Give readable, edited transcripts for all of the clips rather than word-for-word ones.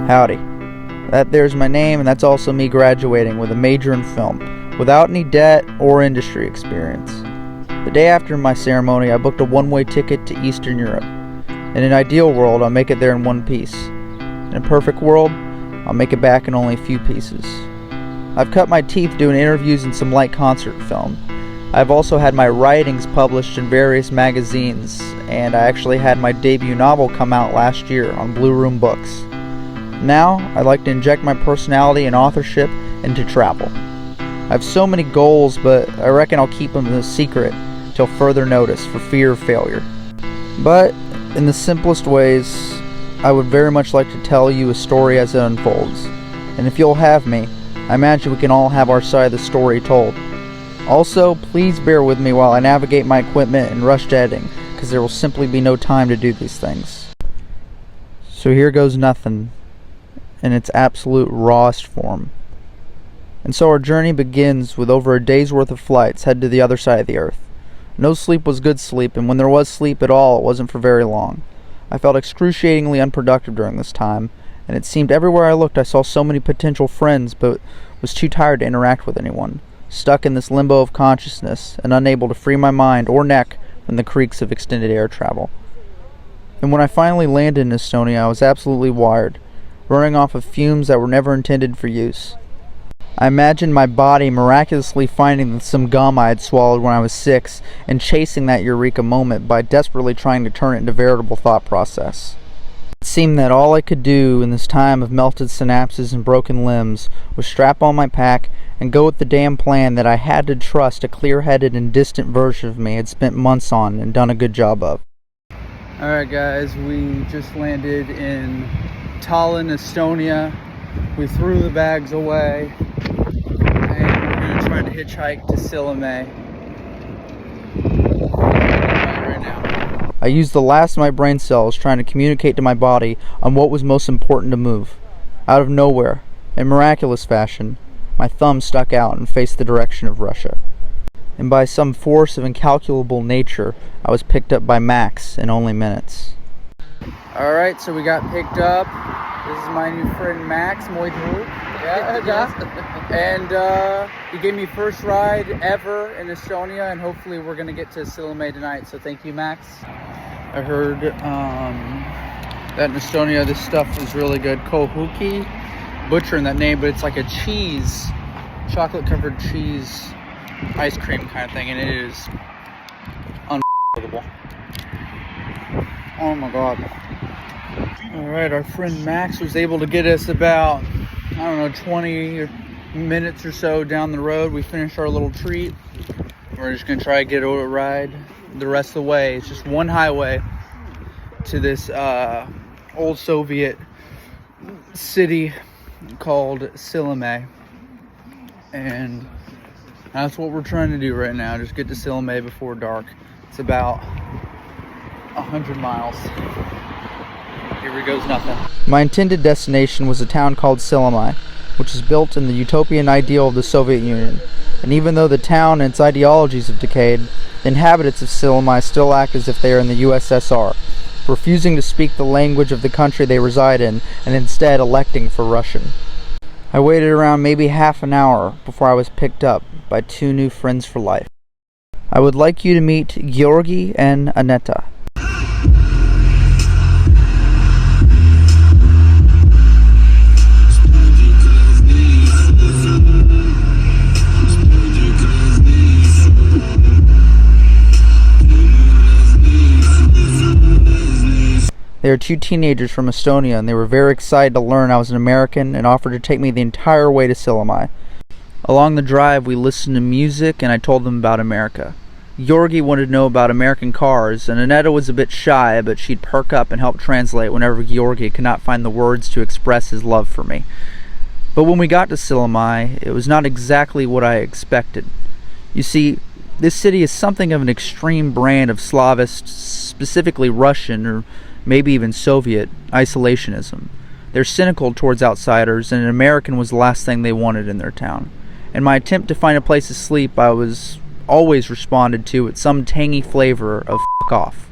Howdy. That there's my name, and that's also me graduating with a major in film, without any debt or industry experience. The day after my ceremony, I booked a one-way ticket to Eastern Europe. In an ideal world, I'll make it there in one piece. In a perfect world, I'll make it back in only a few pieces. I've cut my teeth doing interviews and some light concert film. I've also had my writings published in various magazines, and I actually had my debut novel come out last year on Blue Room Books. Now, I'd like to inject my personality and authorship into travel. I have so many goals, but I reckon I'll keep them a secret till further notice for fear of failure. But, in the simplest ways, I would very much like to tell you a story as it unfolds. And if you'll have me, I imagine we can all have our side of the story told. Also, please bear with me while I navigate my equipment and rushed editing, because there will simply be no time to do these things. So here goes nothing, in its absolute rawest form. And so our journey begins with over a day's worth of flights headed to the other side of the earth. No sleep was good sleep, and when there was sleep at all, it wasn't for very long. I felt excruciatingly unproductive during this time, and it seemed everywhere I looked I saw so many potential friends, but was too tired to interact with anyone, stuck in this limbo of consciousness, and unable to free my mind or neck from the creaks of extended air travel. And when I finally landed in Estonia, I was absolutely wired, running off of fumes that were never intended for use. I imagined my body miraculously finding some gum I had swallowed when I was 6 and chasing that eureka moment by desperately trying to turn it into a veritable thought process. It seemed that all I could do in this time of melted synapses and broken limbs was strap on my pack and go with the damn plan that I had to trust a clear-headed and distant version of me had spent months on and done a good job of. Alright guys, we just landed in Tallinn, Estonia. We threw the bags away and we're going to try to hitchhike to Silamäe right now. I used the last of my brain cells trying to communicate to my body on what was most important to move. Out of nowhere, in miraculous fashion, my thumb stuck out and faced the direction of Russia. And by some force of incalculable nature, I was picked up by Max in only minutes. Alright, so we got picked up. This is my new friend Max, moi drug. Yeah. And he gave me first ride ever in Estonia, and hopefully we're going to get to Silamäe tonight, so thank you, Max. I heard that in Estonia this stuff is really good. Kohuki, butchering that name, but it's like a cheese, chocolate-covered cheese ice cream kind of thing, and it is unbelievable. Oh my god. Alright, our friend Max was able to get us about, 20 minutes or so down the road. We finished our little treat. We're just going to try to get a ride the rest of the way. It's just one highway to this old Soviet city called Silamäe. And that's what we're trying to do right now. Just get to Silamäe before dark. It's about 100 miles. Here goes nothing. My intended destination was a town called Silamäe, which is built in the utopian ideal of the Soviet Union. And even though the town and its ideologies have decayed, the inhabitants of Silamäe still act as if they are in the USSR, refusing to speak the language of the country they reside in, and instead electing for Russian. I waited around maybe half an hour before I was picked up by two new friends for life. I would like you to meet Georgi and Aneta. They are two teenagers from Estonia, and they were very excited to learn I was an American and offered to take me the entire way to Silamäe. Along the drive, we listened to music, and I told them about America. Georgi wanted to know about American cars, and Aneta was a bit shy, but she'd perk up and help translate whenever Georgi could not find the words to express his love for me. But when we got to Silamäe, it was not exactly what I expected. You see, this city is something of an extreme brand of Slavist, specifically Russian, or maybe even Soviet, isolationism. They're cynical towards outsiders, and an American was the last thing they wanted in their town. In my attempt to find a place to sleep, I was always responded to with some tangy flavor of f*** off.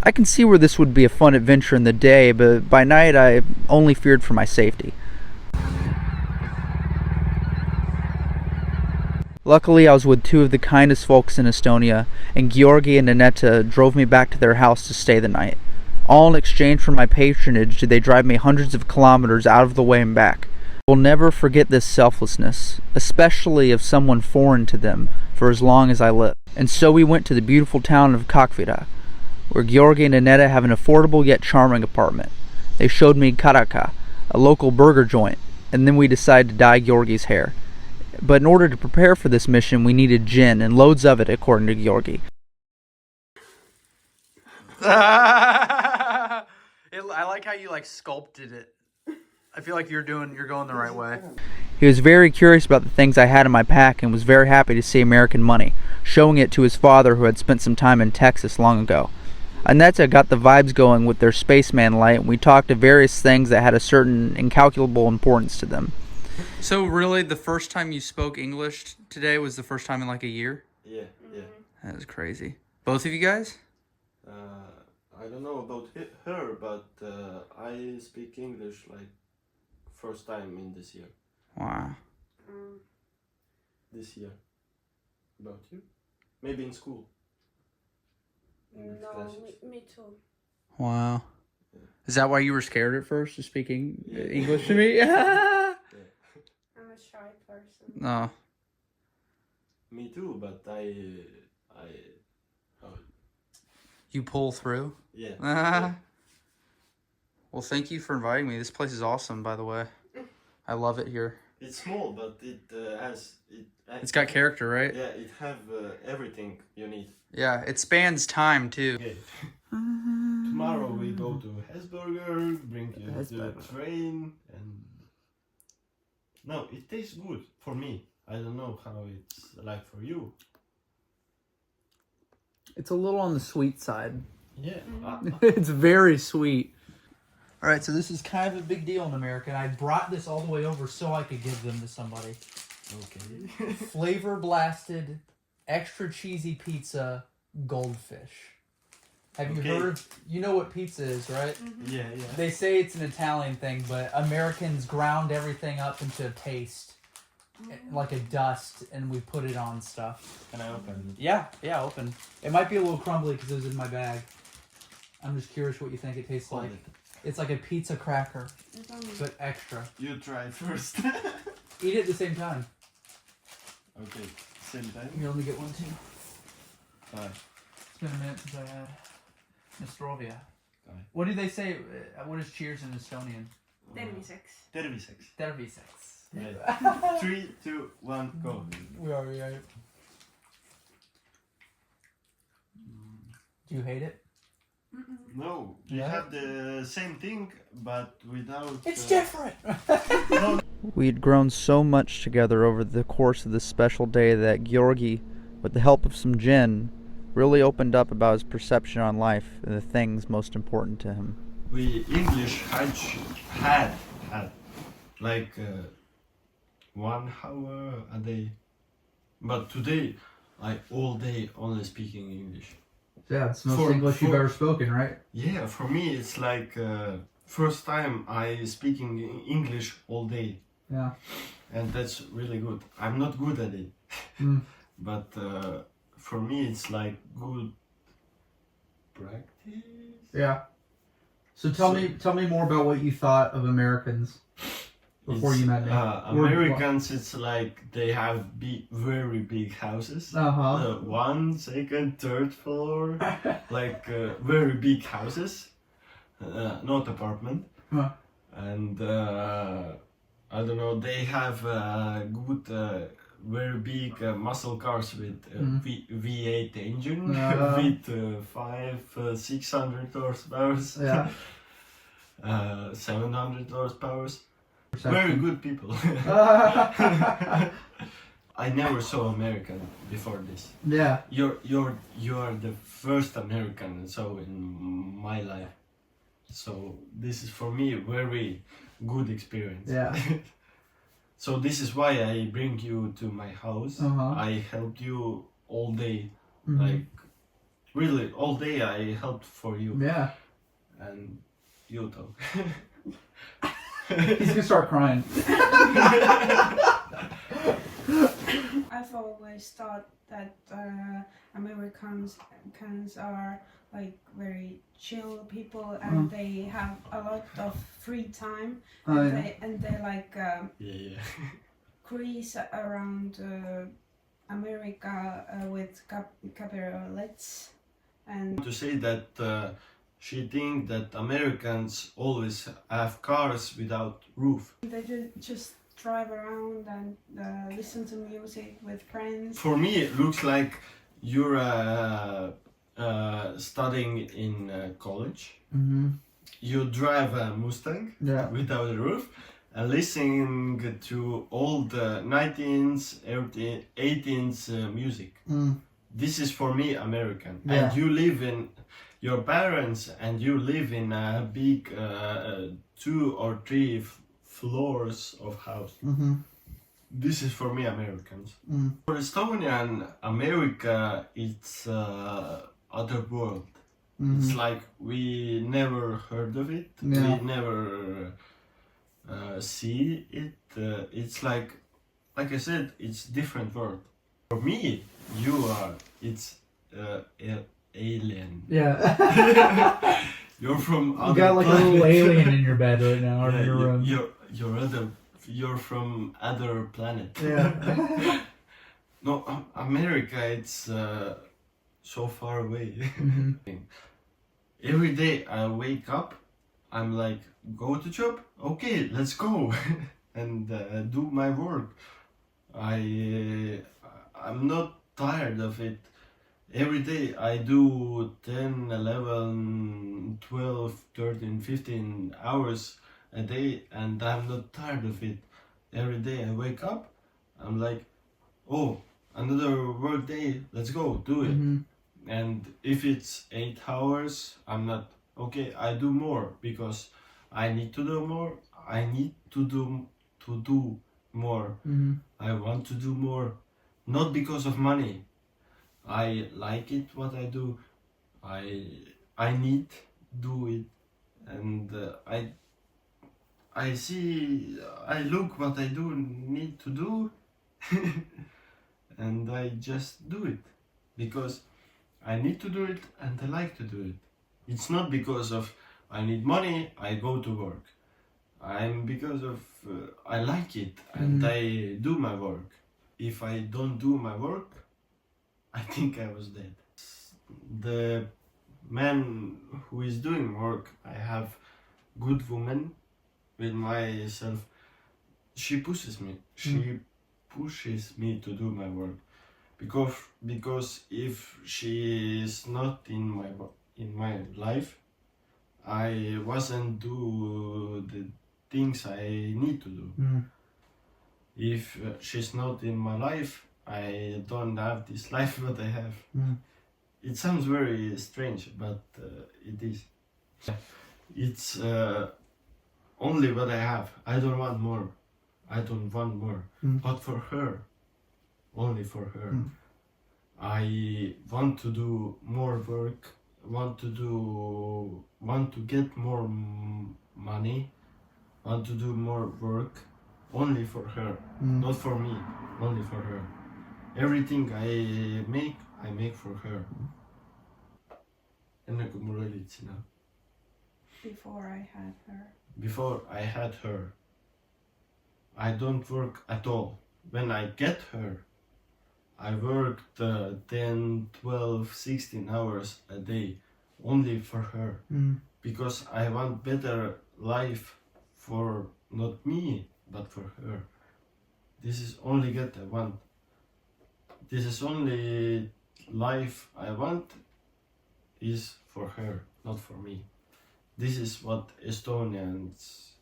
I can see where this would be a fun adventure in the day, but by night I only feared for my safety. Luckily, I was with two of the kindest folks in Estonia, and Georgi and Naneta drove me back to their house to stay the night. All in exchange for my patronage did they drive me hundreds of kilometers out of the way and back. I will never forget this selflessness, especially of someone foreign to them, for as long as I live. And so we went to the beautiful town of Kakvira, where Georgi and Naneta have an affordable yet charming apartment. They showed me Karaka, a local burger joint, and then we decided to dye Georgi's hair. But in order to prepare for this mission, we needed gin, and loads of it, according to Georgi. I like how you sculpted it. I feel like you're going the right way. He was very curious about the things I had in my pack and was very happy to see American money, showing it to his father who had spent some time in Texas long ago. Aneta got the vibes going with their spaceman light, and we talked of various things that had a certain incalculable importance to them. So really, the first time you spoke English today was the first time in a year? Yeah. That is crazy. Both of you guys? I don't know about her, but I speak English first time in this year. Wow. This year. About you? Maybe in school. No, me too. Wow. Yeah. Is that why you were scared at first of speaking English to me? Yeah. I'm a shy person. No. Me too, but You pull through? yeah. Well, thank you for inviting me. This place is awesome, by the way. I love it here. It's small, but it has It's got character, right? Yeah, it have everything you need. Yeah, it spans time too. Okay. Tomorrow we go to Hesburger, bring you to the train, and no, it tastes good for me. I don't know how it's like for you. It's a little on the sweet side. Yeah. It's very sweet. All right, so this is kind of a big deal in America, and I brought this all the way over so I could give them to somebody. Okay. Flavor blasted, extra cheesy pizza, goldfish. Have you heard? You know what pizza is, right? Yeah. They say it's an Italian thing, but Americans ground everything up into a paste, like a dust, and we put it on stuff. Can I open? Yeah, open. It might be a little crumbly because it was in my bag. I'm just curious what you think it tastes like. It's like a pizza cracker, but extra. You try first. Eat it at the same time. Okay, same time. Here, let me get one too. Bye. It's been a minute since I had Nostrovia. Bye. What do they say? What is cheers in Estonian? Terviseks. Terviseks. Terviseks. Right. 3, 2, 1, go. We are. Do you hate it? No, we have the same thing, but without... It's different! No. We'd grown so much together over the course of this special day that Georgi, with the help of some gin, really opened up about his perception on life and the things most important to him. We English had 1 hour a day, but today I all day only speaking English. Yeah, it's the most English you've ever spoken, right? Yeah, for me it's first time I speaking English all day. Yeah. And that's really good. I'm not good at it, but for me it's good practice. Yeah. So tell me more about what you thought of Americans before you met me. Americans, it's they have very big houses. One, second, third floor, very big houses, not apartment. And I don't know. They have good, very big muscle cars with V8 engine with 600 horsepower. Yeah. 700 horsepower. Very good people. I never saw American before this. Yeah. You're the first American so in my life. So this is for me a very good experience. Yeah. So this is why I bring you to my house. I helped you all day, Really, all day I helped for you. Yeah. And you talk. He's gonna start crying. I've always thought that Americans are like very chill people, and they have a lot of free time, and they like Yeah. cruise around America with cabriolets, and To say that she think that Americans always have cars without roof. they just drive around and listen to music with friends. For me, it looks like you're studying in college. Mm-hmm. You drive a Mustang Yeah. without a roof and listening to all the 19th, 18th music. Mm. This is for me American. Yeah. And you live in your parents and you live in a big 2 or 3 floors of house. Mm-hmm. This is for me Americans. Mm. For Estonian, America it's other world. Mm-hmm. It's like we never heard of it. Yeah. We never see it. It's like I said, it's different world. For me, it's alien. Yeah. You're from You other got like a planet. little alien in your bed right now, or Yeah, in your room. you're from other planet. Yeah. No, America, it's so far away. Mm-hmm. Every day I wake up, I'm like, go to job? Okay, let's go. And do my work. I'm not tired of it. Every day I do 10, 11, 12, 13, 15 hours a day, and I'm not tired of it. Every day I wake up, I'm like, oh, another work day, let's go, do it. Mm-hmm. And if it's 8 hours, I'm not, okay, I do more because I need to do more. I need to do more. Mm-hmm. I want to do more, not because of money. I like it what I do. I need do it, and I look what I do need to do, and I just do it because I need to do it and I like to do it. It's not because of I need money I go to work. I'm because of I like it and I do my work. If I don't do my work, I think I was dead. The man who is doing work, I have good woman with myself. She pushes me. She pushes me to do my work. Because if she is not in my life, I wasn't do the things I need to do. If she's not in my life, I don't have this life that I have. It sounds very strange, but it is. It's only what I have. I don't want more. I don't want more. But for her, only for her. I want to do more work, want to get more money, want to do more work, only for her, not for me, only for her. Everything I make for her. Enne kui mul olid sina. Before I had her. Before I had her, I don't work at all. When I get her, I worked 10, 12, 16 hours a day only for her. Because I want better life for not me, but for her. This is only what I want. This is only life I want is for her, not for me. This is what Estonians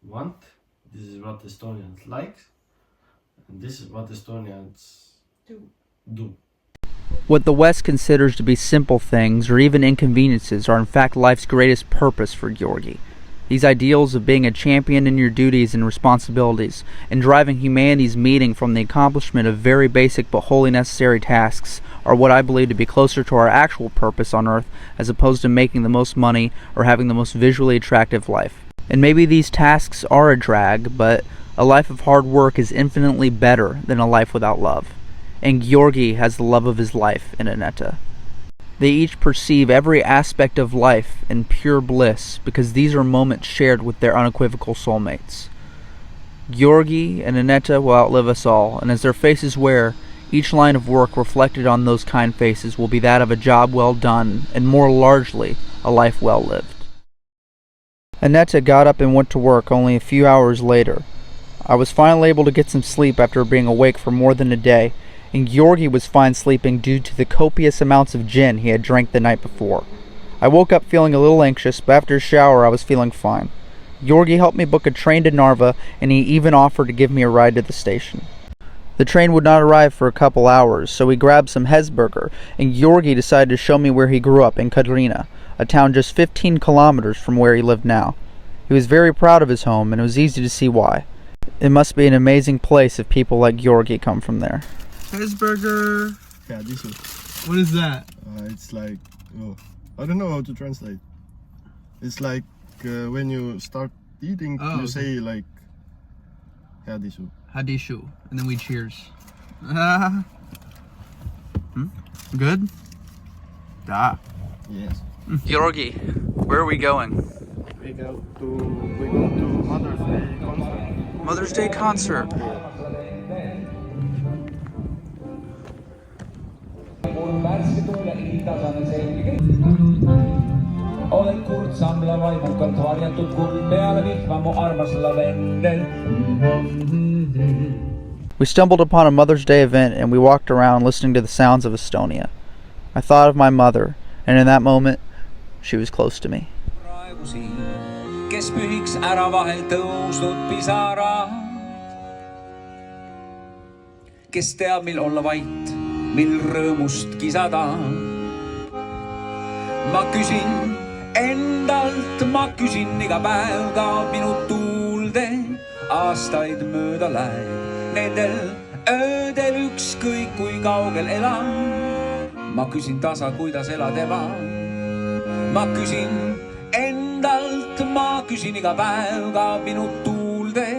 want. This is what Estonians like. And this is what Estonians do. What the West considers to be simple things or even inconveniences are in fact life's greatest purpose for Georgi. These ideals of being a champion in your duties and responsibilities and driving humanity's meaning from the accomplishment of very basic but wholly necessary tasks are what I believe to be closer to our actual purpose on Earth as opposed to making the most money or having the most visually attractive life. And maybe these tasks are a drag, but a life of hard work is infinitely better than a life without love. And Georgi has the love of his life in Aneta. They each perceive every aspect of life in pure bliss because these are moments shared with their unequivocal soulmates. Georgi and Aneta will outlive us all, and as their faces wear, each line of work reflected on those kind faces will be that of a job well done, and more largely, a life well lived. Aneta got up and went to work only a few hours later. I was finally able to get some sleep after being awake for more than a day, and Georgi was fine sleeping due to the copious amounts of gin he had drank the night before. I woke up feeling a little anxious, but after a shower I was feeling fine. Georgi helped me book a train to Narva, and he even offered to give me a ride to the station. The train would not arrive for a couple hours, so we grabbed some Hesburger, and Georgi decided to show me where he grew up in Katrina, a town just 15 kilometers from where he lived now. He was very proud of his home, and it was easy to see why. It must be an amazing place if people like Georgi come from there. Hesburger. Yeah, this one. What is that? It's like, I don't know how to translate. It's like when you start eating, you say like, Hadisu. Hadishu. And then we cheers. Good? Da. Yes. Georgi, where are we going? We go to Mother's Day concert. Mother's Day concert. Olen kurtsamla vaimukalt varjatud kuld peale vihma mu armas lavendel. We stumbled upon a Mother's Day event and we walked around listening to the sounds of Estonia. I thought of my mother, and in that moment, she was close to me. Kes pühiks ära vahel tõusnud pisarad, kes teab, mil olla vait, mil rõõmust kisada. Ma küsin endalt, ma küsin iga päev kaob minu tuulde, aastaid mööda läheb. Nendel öödel ükskõik kui kaugel elan, ma küsin tasa, kuidas elad ema. Ma küsin endalt, ma küsin iga päev kaob minu tuulde,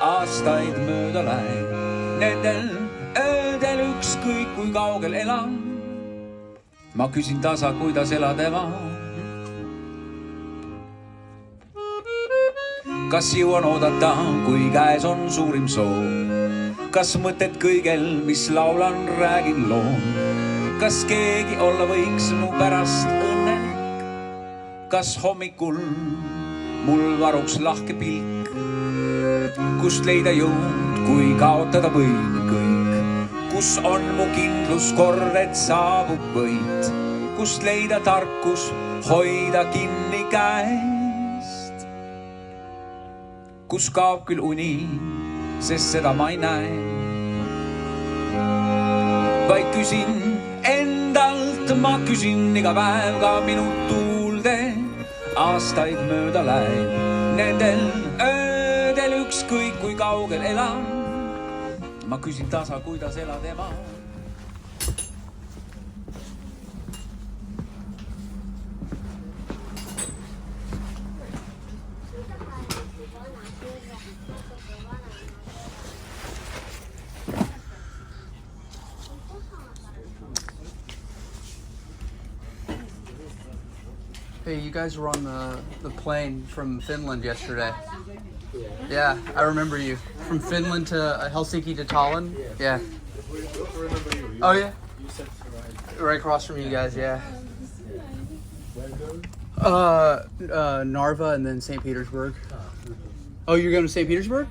aastaid mööda läheb. Nendel öödel ükskõik kui kaugel elan, ma küsin tasa, kuidas elad ema. Kas jõuan oodata, kui käes on suurim soov? Kas mõtted kõigel, mis laulan, räägin loon? Kas keegi olla võiks mu pärast õnnelik? Kas hommikul mul varuks lahke pilk? Kust leida jõud, kui kaotada võin kõik? Kus on mu kindlus kord, et saabub võit? Kust leida tarkus, hoida kinni käest? Kus kaob küll uni, sest seda ma ei näe. Vaid küsin endalt, ma küsin iga päev ka minu tuulde, aastaid mööda läheb. Nendel öödel ükskõik kui kaugel elan, ma küsin tasa, kuidas elad ema. Hey, you guys were on the plane from Finland yesterday. Yeah, I remember you. From Finland to Helsinki to Tallinn? Yeah. Oh, yeah? Right across from you guys, yeah. Narva and then St. Petersburg. Oh, you're going to St. Petersburg?